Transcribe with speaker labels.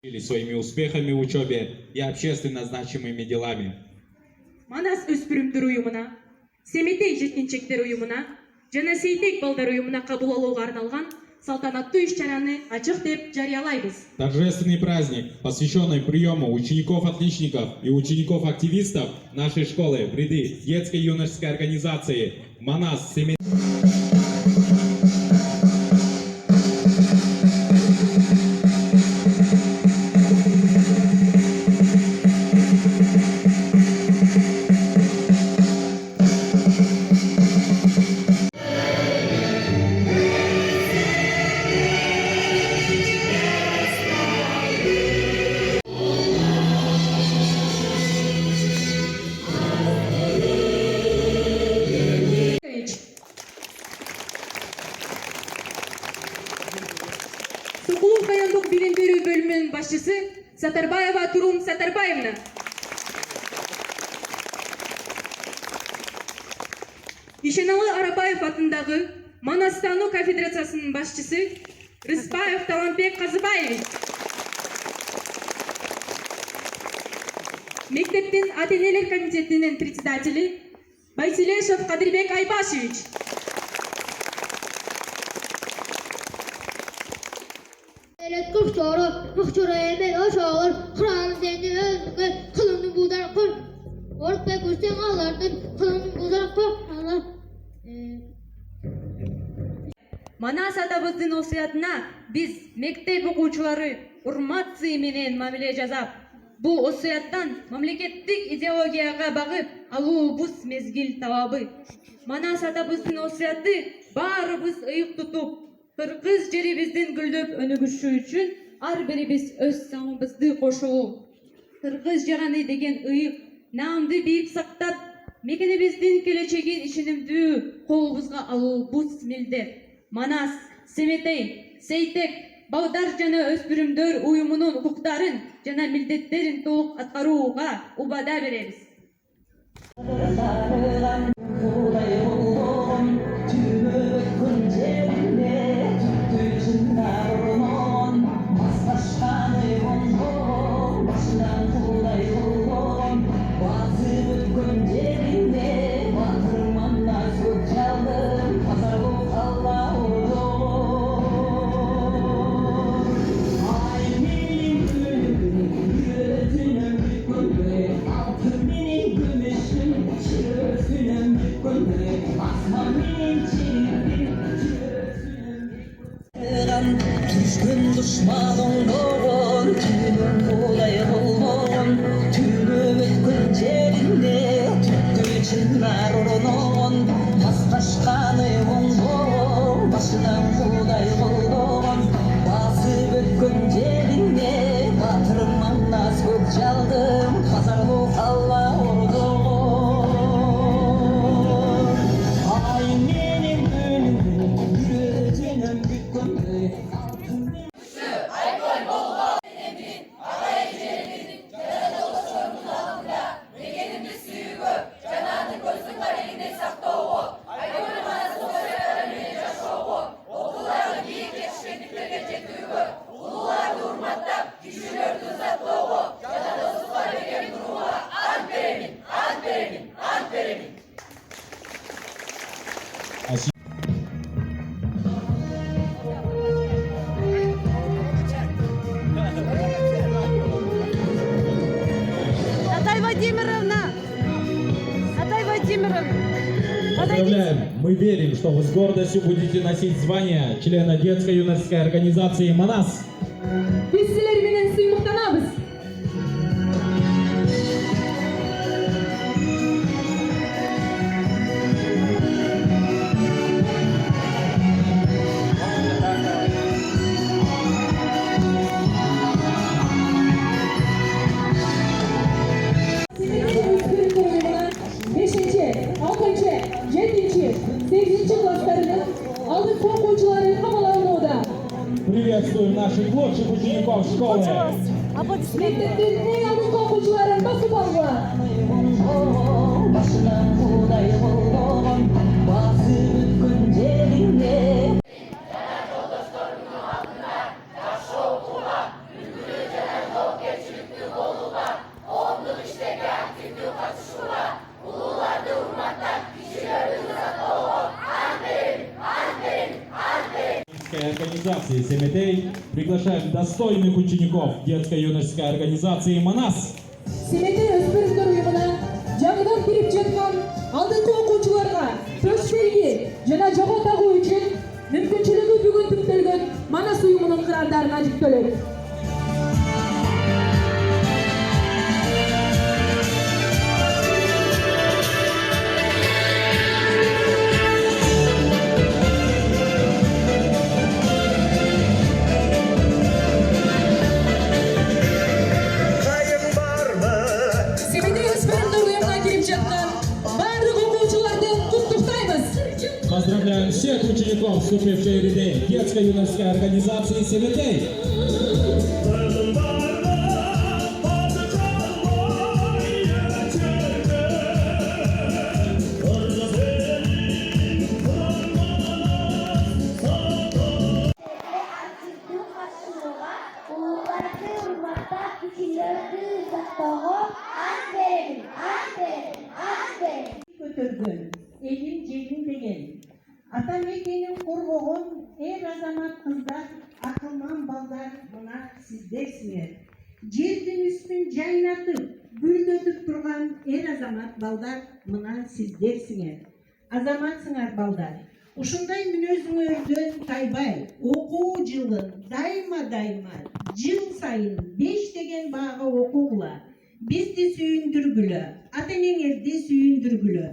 Speaker 1: Своими успехами в учебе и общественно значимыми делами.
Speaker 2: Манас өспүрүмдөр уюмуна, Семетей жеткинчектер уюмуна жана Сейтек балдар уюмуна кабыл алууга арналган салтанаттуу иш-чараны ачык деп жарыялайбыз.
Speaker 1: Торжественный праздник, посвященный приему учеников-отличников и учеников-активистов нашей школы в ряды детской юношеской организации «Манас Семетей».
Speaker 2: Сукулук райондук билим берүү бөлүмүнүн башчысы Сатарбаева Турум Сатарбаевна. Ишеналы Арабаев атындагы Манастануу кафедрациясынын башчысы Рыспаев Талантбек Казыбаевич. Мектептин ата-энелер комитетинин председатели Байсилешев Кадырбек Айбашевич.
Speaker 3: Kuşları, mıhçuraya ben aşağılır, kırağın zendi özlüğü, kılını budar kır. Ork ve kuşten ağlardır, kılını budar kır. Allah.
Speaker 2: Манас атабыздын осуятына биз мектеп окуучулары урмат-сый менен мамиле жасап, бул осуяттан мамлекеттик идеологияга багып алуубуз мезгил табабы. Манас атабыздын осуяты баарыбыз ыйык тутуп, кыргыз жерибиздин гүлдөп өнүгүшү үчүн ар бирибиз өз самыбызды кошулуу. Кыргыз жараны деген ыйык наамды бийик сактап, мекенибиздин келечегин ишенимдүү колубузга алуубуз милдет. Манас, Семетей, Сейтек, балдар жана өспүрүмдөр уюмунун укуктарын жана милдеттерин толук аткарууга убада беребиз.
Speaker 4: Düşkün düşmanın doğun, tüyün kolay olun, tüyü ötkün cerinde, tüktü çınlar orunun, mastaşkanı olun, başından kolay olun, bazı ötkün cerinde, batırman naz gök çaldım, pazarlık Allah ordun. Ay benim gönlüm, yüreğim bükkün.
Speaker 1: Поздравляем! Мы верим, что вы с гордостью будете носить звание члена детской юношеской организации «Манас».
Speaker 2: Биз силер менен сыймыктанабыз.
Speaker 1: Приветствуем наших лучших учеников школы.
Speaker 2: Мектептин эң алдыңкы окуучуларын басып алгыла.
Speaker 4: Жана жолдошторунун алдында жакшы окууга, үлгүлүү жана
Speaker 1: организации «Семетей» приглашаем достойных учеников детско-юношеской организации «Манас».
Speaker 5: Семетей өспірімдер ұйымына жаңыдан кіріп жатқан алдыңғы оқушыларға төсбелгі жана жоға тағу үшін мүмкіншілігі бүгін тіктелген Манас ұйымының қырандарына жүктеледі.
Speaker 1: Поздравляем всех учеников, вступивших в ряды детско-юношеской организации «Семетей».
Speaker 6: көтөргөн, элин желин деген. Ата мекенин коргогон эр азамат кыздар, акылман балдар мына сиздерсиңер. Жердин үстүн жайнатып, гүлдөтүп турган эр азамат балдар мына сиздерсиңер. Азаматсыңар балдар. Ушундай мүнөзүңөрдөн тайбай, окуу жылын дайыма жыл сайын 5 деген бага окугула. Бизди сүйүндүргүлө, ата-энеңерди сүйүндүргүлө.